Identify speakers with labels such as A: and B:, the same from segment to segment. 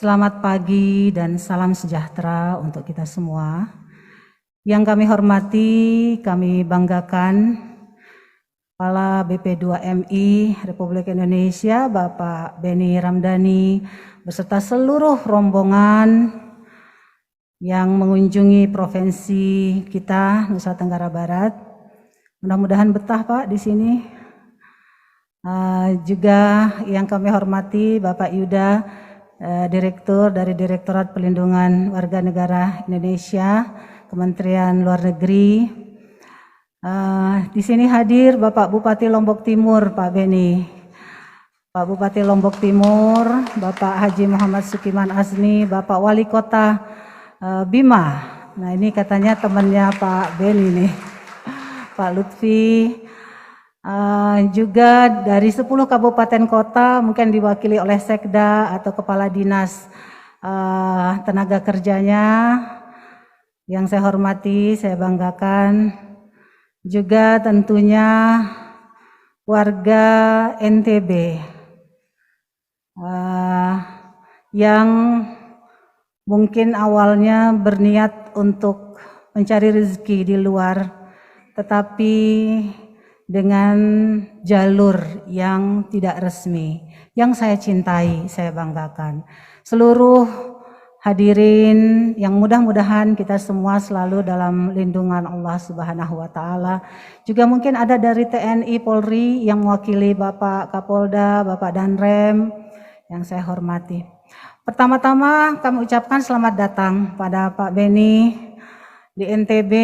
A: Selamat pagi dan salam sejahtera untuk kita semua. Yang kami hormati, kami banggakan Kepala BP2MI Republik Indonesia, Bapak Beni Ramdhani, beserta seluruh rombongan yang mengunjungi provinsi kita, Nusa Tenggara Barat. Mudah-mudahan betah Pak di sini. Juga yang kami hormati Bapak Yuda, Direktur dari Direktorat Pelindungan Warga Negara Indonesia, Kementerian Luar Negeri. Di sini hadir Bapak Bupati Lombok Timur, Pak Beni. Pak Bupati Lombok Timur, Bapak Haji Muhammad Sukiman Azmi, Bapak Wali Kota Bima. Nah ini katanya temannya Pak Beni nih, Pak Lutfi. Juga dari 10 kabupaten kota mungkin diwakili oleh Sekda atau Kepala Dinas tenaga kerjanya yang saya hormati, saya banggakan. Juga tentunya warga NTB yang mungkin awalnya berniat untuk mencari rezeki di luar, tetapi dengan jalur yang tidak resmi, yang saya cintai, saya banggakan. Seluruh hadirin yang mudah-mudahan kita semua selalu dalam lindungan Allah Subhanahu wa Ta'ala. Juga mungkin ada dari TNI Polri yang mewakili Bapak Kapolda, Bapak Danrem yang saya hormati. Pertama-tama kami ucapkan selamat datang pada Pak Beni di NTB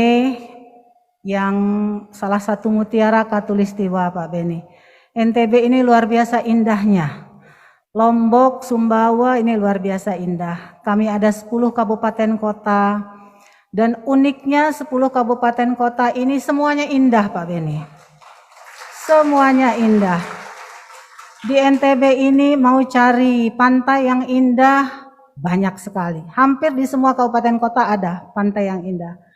A: yang salah satu mutiara Katulistiwa Pak Beni. NTB ini luar biasa indahnya. Lombok, Sumbawa ini luar biasa indah. Kami ada 10 kabupaten kota dan uniknya 10 kabupaten kota ini semuanya indah Pak Beni. Semuanya indah. Di NTB ini mau cari pantai yang indah banyak sekali. Hampir di semua kabupaten kota ada pantai yang indah.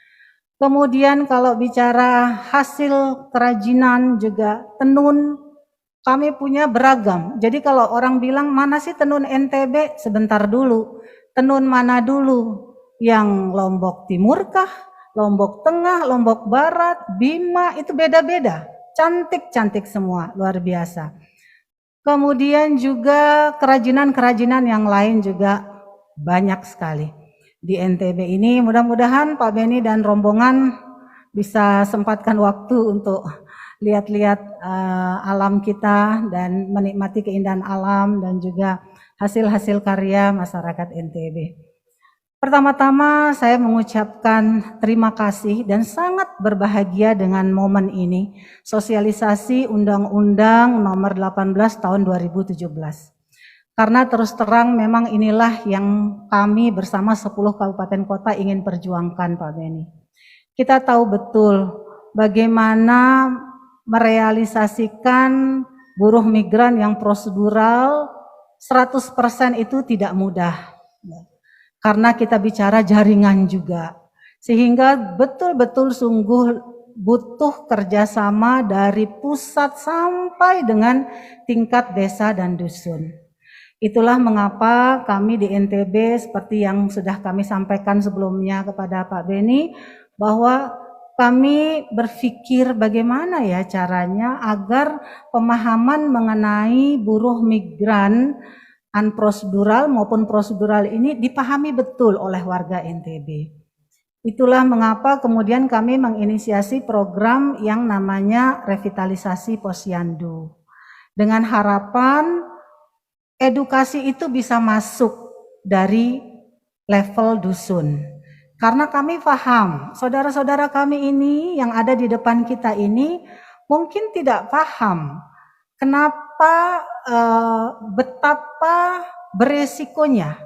A: Kemudian kalau bicara hasil kerajinan juga tenun, kami punya beragam. Jadi kalau orang bilang mana sih tenun NTB? Sebentar dulu. Tenun mana dulu? Yang Lombok Timur kah? Lombok Tengah, Lombok Barat, Bima, itu beda-beda. Cantik-cantik semua, luar biasa. Kemudian juga kerajinan-kerajinan yang lain juga banyak sekali. Di NTB ini mudah-mudahan Pak Beni dan rombongan bisa sempatkan waktu untuk lihat-lihat alam kita dan menikmati keindahan alam dan juga hasil-hasil karya masyarakat NTB. Pertama-tama saya mengucapkan terima kasih dan sangat berbahagia dengan momen ini, sosialisasi Undang-Undang Nomor 18 Tahun 2017. Karena terus terang memang inilah yang kami bersama 10 kabupaten kota ingin perjuangkan Pak Beni. Kita tahu betul bagaimana merealisasikan buruh migran yang prosedural 100% itu tidak mudah. Karena kita bicara jaringan juga. Sehingga betul-betul sungguh butuh kerjasama dari pusat sampai dengan tingkat desa dan dusun. Itulah mengapa kami di NTB seperti yang sudah kami sampaikan sebelumnya kepada Pak Beni, bahwa kami berpikir bagaimana ya caranya agar pemahaman mengenai buruh migran unprosedural maupun prosedural ini dipahami betul oleh warga NTB. Itulah mengapa kemudian kami menginisiasi program yang namanya revitalisasi posyandu. Dengan harapan edukasi itu bisa masuk dari level dusun. Karena kami paham, saudara-saudara kami ini yang ada di depan kita ini mungkin tidak paham kenapa betapa beresikonya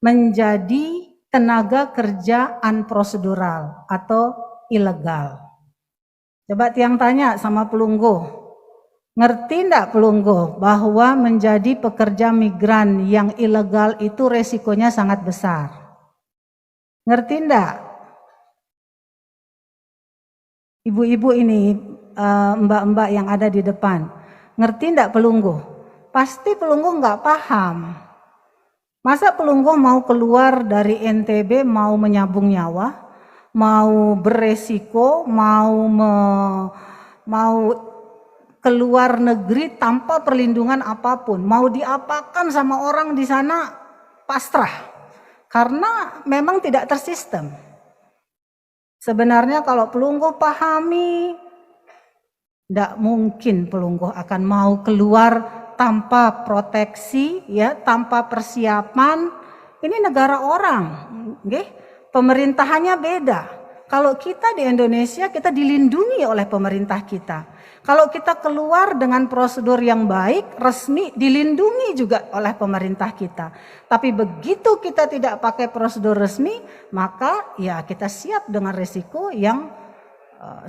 A: menjadi tenaga kerja unprosedural atau ilegal. Coba tiang tanya sama pelunggu. Ngerti enggak pelunggu bahwa menjadi pekerja migran yang ilegal itu resikonya sangat besar? Ngerti enggak? Ibu-ibu ini, mbak-mbak yang ada di depan, ngerti enggak pelunggu? Pasti pelunggu enggak paham. Masa pelungguh mau keluar dari NTB, mau menyabung nyawa, mau beresiko, mau keluar negeri tanpa perlindungan apapun, mau diapakan sama orang di sana, pasrah, karena memang tidak tersistem. Sebenarnya kalau pelungguh pahami, tidak mungkin pelungguh akan mau keluar tanpa proteksi, ya, tanpa persiapan. Ini negara orang, okay? Pemerintahannya beda. Kalau kita di Indonesia, kita dilindungi oleh pemerintah kita. Kalau kita keluar dengan prosedur yang baik, resmi, dilindungi juga oleh pemerintah kita. Tapi begitu kita tidak pakai prosedur resmi, maka ya kita siap dengan risiko yang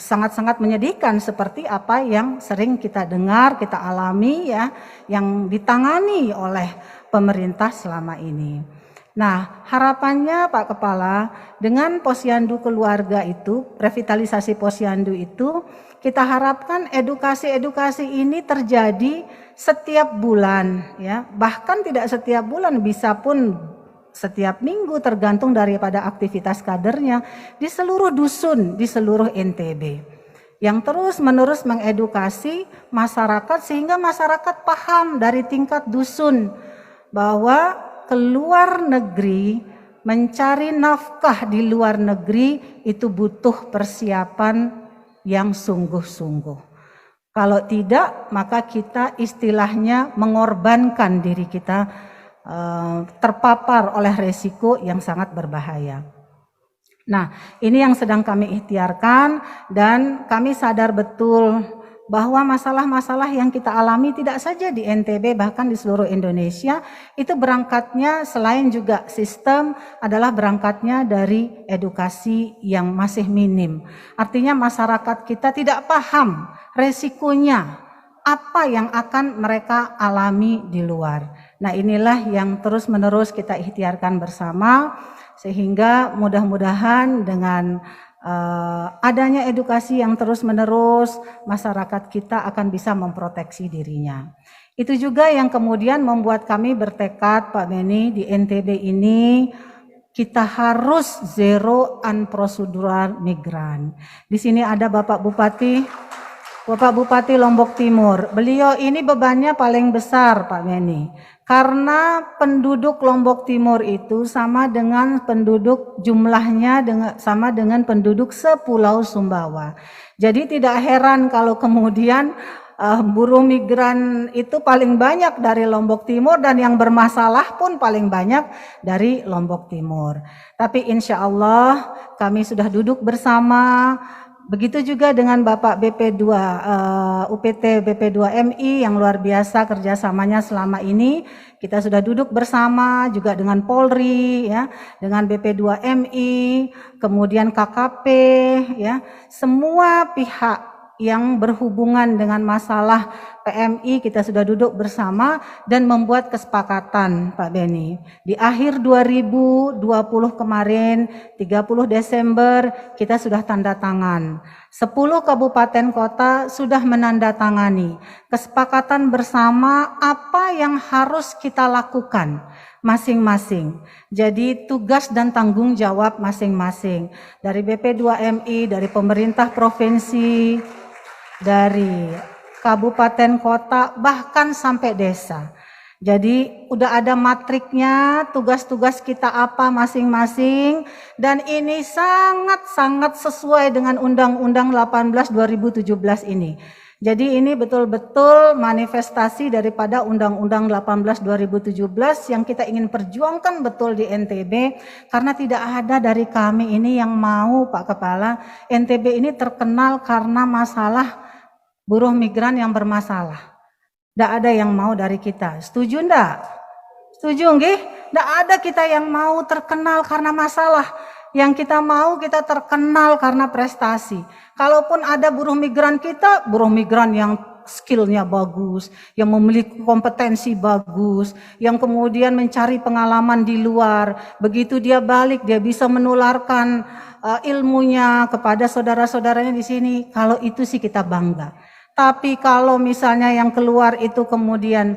A: sangat-sangat menyedihkan seperti apa yang sering kita dengar, kita alami, ya, yang ditangani oleh pemerintah selama ini. Nah, harapannya Pak Kepala, dengan posyandu keluarga itu, revitalisasi posyandu itu, kita harapkan edukasi-edukasi ini terjadi setiap bulan, ya, bahkan tidak setiap bulan, bisa pun setiap minggu, tergantung daripada aktivitas kadernya di seluruh dusun, di seluruh NTB, yang terus-menerus mengedukasi masyarakat sehingga masyarakat paham dari tingkat dusun bahwa keluar negeri, mencari nafkah di luar negeri itu butuh persiapan yang sungguh-sungguh. Kalau tidak, maka kita istilahnya mengorbankan diri kita, terpapar oleh resiko yang sangat berbahaya. Nah, ini yang sedang kami ikhtiarkan, dan kami sadar betul bahwa masalah-masalah yang kita alami tidak saja di NTB, bahkan di seluruh Indonesia, itu berangkatnya selain juga sistem adalah berangkatnya dari edukasi yang masih minim. Artinya masyarakat kita tidak paham resikonya, apa yang akan mereka alami di luar. Nah, inilah yang terus-menerus kita ikhtiarkan bersama, sehingga mudah-mudahan dengan adanya edukasi yang terus-menerus, masyarakat kita akan bisa memproteksi dirinya. Itu juga yang kemudian membuat kami bertekad, Pak Beni, di NTB ini kita harus zero unprocedural migran. Di sini ada Bapak Bupati Lombok Timur. Beliau ini bebannya paling besar, Pak Beni. Karena penduduk Lombok Timur itu sama dengan penduduk jumlahnya sama dengan penduduk sepulau Sumbawa. Jadi tidak heran kalau kemudian buruh migran itu paling banyak dari Lombok Timur, dan yang bermasalah pun paling banyak dari Lombok Timur. Tapi insya Allah kami sudah duduk bersama. Begitu juga dengan Bapak BP2 UPT BP2MI yang luar biasa kerjasamanya selama ini. Kita sudah duduk bersama juga dengan Polri, ya, dengan BP2MI, kemudian KKP, ya, semua pihak yang berhubungan dengan masalah PMI kita sudah duduk bersama dan membuat kesepakatan, Pak Beni. Di akhir 2020 kemarin, 30 Desember, kita sudah tanda tangan. 10 kabupaten kota sudah menandatangani kesepakatan bersama apa yang harus kita lakukan masing-masing. Jadi tugas dan tanggung jawab masing-masing. Dari BP2MI, dari pemerintah provinsi, dari kabupaten kota, bahkan sampai desa. Jadi udah ada matriknya, tugas-tugas kita apa masing-masing, dan ini sangat-sangat sesuai dengan Undang-Undang 18 2017 ini. Jadi ini betul-betul manifestasi daripada Undang-Undang 18 2017 yang kita ingin perjuangkan betul di NTB, karena tidak ada dari kami ini yang mau, Pak Kepala, NTB ini terkenal karena masalah buruh migran yang bermasalah. Tidak ada yang mau dari kita. Setuju enggak? Setuju nggih? Tidak ada kita yang mau terkenal karena masalah. Yang kita mau kita terkenal karena prestasi. Kalaupun ada buruh migran kita, buruh migran yang skillnya bagus, yang memiliki kompetensi bagus, yang kemudian mencari pengalaman di luar. Begitu dia balik, dia bisa menularkan ilmunya kepada saudara-saudaranya di sini. Kalau itu sih kita bangga. Tapi kalau misalnya yang keluar itu kemudian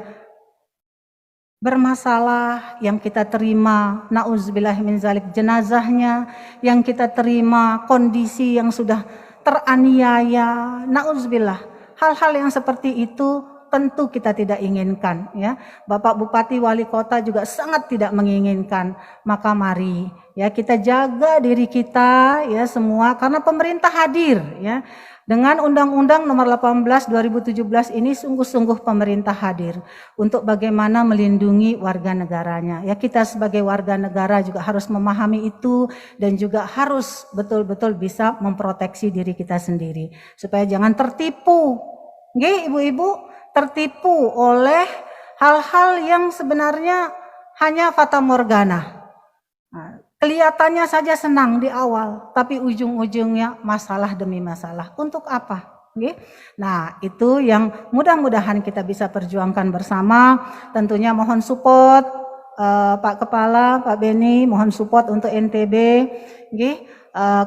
A: bermasalah yang kita terima, nauzubillah min zalik, jenazahnya yang kita terima, kondisi yang sudah teraniaya, nauzubillah. Hal-hal yang seperti itu tentu kita tidak inginkan, ya. Bapak Bupati Wali Kota juga sangat tidak menginginkan. Maka mari ya kita jaga diri kita ya semua, karena pemerintah hadir ya. Dengan Undang-Undang Nomor 18 2017 ini sungguh-sungguh pemerintah hadir untuk bagaimana melindungi warga negaranya. Ya, kita sebagai warga negara juga harus memahami itu dan juga harus betul-betul bisa memproteksi diri kita sendiri supaya jangan tertipu. Nggih, ibu-ibu, tertipu oleh hal-hal yang sebenarnya hanya fata morgana. Nah, kelihatannya saja senang di awal, tapi ujung-ujungnya masalah demi masalah. Untuk apa? Nah, itu yang mudah-mudahan kita bisa perjuangkan bersama. Tentunya mohon support Pak Kepala, Pak Beni, mohon support untuk NTB.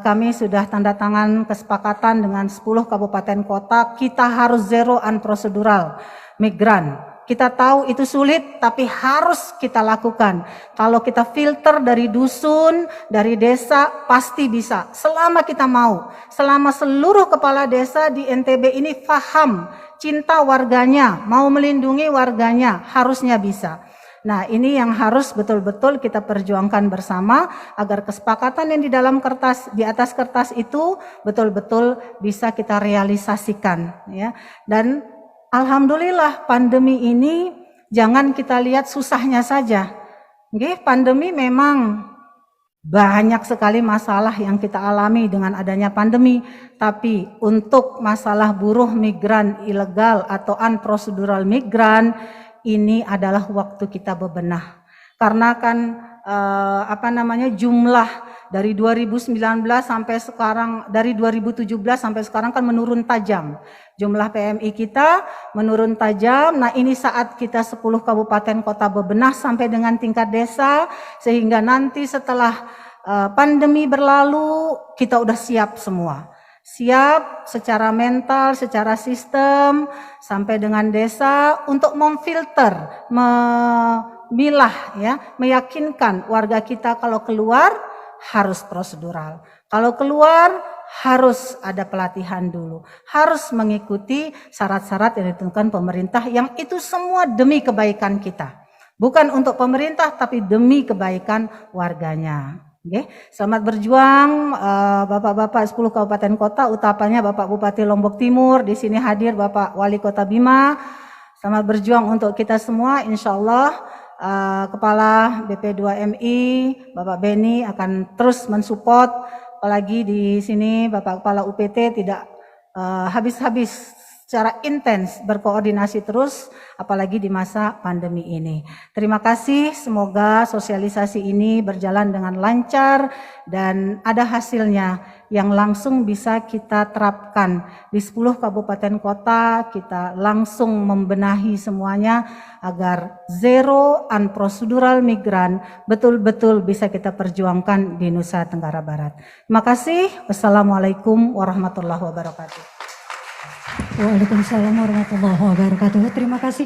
A: Kami sudah tanda tangan kesepakatan dengan 10 kabupaten kota, kita harus zero unprocedural migran. Kita tahu itu sulit, tapi harus kita lakukan. Kalau kita filter dari dusun, dari desa, pasti bisa. Selama kita mau, selama seluruh kepala desa di NTB ini paham, cinta warganya, mau melindungi warganya, harusnya bisa. Nah, ini yang harus betul-betul kita perjuangkan bersama agar kesepakatan yang di dalam kertas, di atas kertas itu betul-betul bisa kita realisasikan, ya. Dan alhamdulillah pandemi ini jangan kita lihat susahnya saja. Pandemi memang banyak sekali masalah yang kita alami dengan adanya pandemi, tapi untuk masalah buruh migran ilegal atau unprocedural migran ini adalah waktu kita bebenah. Karena kan jumlah dari 2019 sampai sekarang, dari 2017 sampai sekarang kan menurun tajam. Jumlah PMI kita menurun tajam. Nah, ini saat kita 10 kabupaten kota bebenah sampai dengan tingkat desa, sehingga nanti setelah pandemi berlalu kita udah siap semua. Siap secara mental, secara sistem, sampai dengan desa untuk memfilter, memilah ya, meyakinkan warga kita kalau keluar harus prosedural. Kalau keluar harus ada pelatihan dulu, harus mengikuti syarat-syarat yang ditentukan pemerintah, yang itu semua demi kebaikan kita. Bukan untuk pemerintah tapi demi kebaikan warganya. Selamat berjuang Bapak-bapak 10 kabupaten kota, utamanya Bapak Bupati Lombok Timur, di sini hadir Bapak Wali Kota Bima. Selamat berjuang untuk kita semua, insya Allah. Kepala BP2MI Bapak Beni akan terus mensupport, apalagi di sini Bapak Kepala UPT tidak habis-habis secara intens berkoordinasi terus, apalagi di masa pandemi ini. Terima kasih, semoga sosialisasi ini berjalan dengan lancar dan ada hasilnya yang langsung bisa kita terapkan di 10 kabupaten kota. Kita langsung membenahi semuanya agar zero unprocedural migran betul-betul bisa kita perjuangkan di Nusa Tenggara Barat. Terima kasih. Wassalamualaikum warahmatullahi wabarakatuh.
B: Waalaikumsalam warahmatullahi wabarakatuh. Terima kasih.